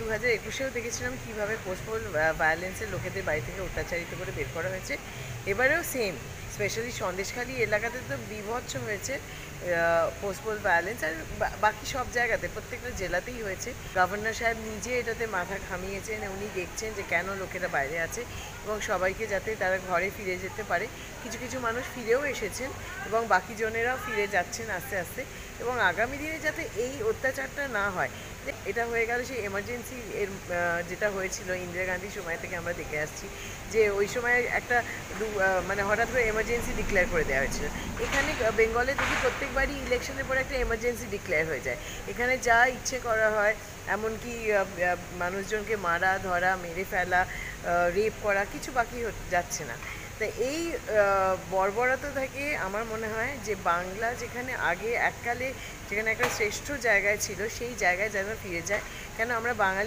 2021-এও দেখেছিলাম কীভাবে পোস্টপোল ভায়োলেন্সের লোকেদের বাড়ি থেকে অত্যাচারিত করে বের করা হয়েছে। এবারেও সেম, স্পেশালি সন্দেশখালি এলাকাতে তো বিভৎস হয়েছে পোস্টপোল ভায়োলেন্স। আর বাকি সব জায়গাতে, প্রত্যেকটা জেলাতেই হয়েছে। গভর্নর সাহেব নিজে এটাতে মাথা ঘামিয়েছেন, উনি দেখছেন যে কেন লোকেরা বাইরে আছে এবং সবাইকে যাতে তারা ঘরে ফিরে যেতে পারে। কিছু কিছু মানুষ ফিরেও এসেছেন এবং বাকি জনেরাও ফিরে যাচ্ছেন আস্তে আস্তে, এবং আগামী দিনে যাতে এই অত্যাচারটা না হয়। এটা হয়ে গেল সেই এমার্জেন্সি এর যেটা হয়েছিল ইন্দিরা গান্ধীর সময় থেকে আমরা দেখে আসছি, যে ওই সময় একটা মানে হঠাৎ করে এমার্জেন্সি ডিক্লেয়ার করে দেওয়া হয়েছিল। এখানে বেঙ্গলে দেখি প্রত্যেকবারই ইলেকশনের পরে একটা এমার্জেন্সি ডিক্লেয়ার হয়ে যায়, এখানে যা ইচ্ছে করা হয়, এমনকি মানুষজনকে মারা ধরা, মেরে ফেলা, রেপ করা, কিছু বাকি যাচ্ছে না। তা এই বর্বরতা থেকে আমার মনে হয় যে বাংলা যেখানে আগে এককালে যেখানে একটা শ্রেষ্ঠ জায়গায় ছিল, সেই জায়গায় যেন ফিরে যায়। কেন আমরা বাঙালি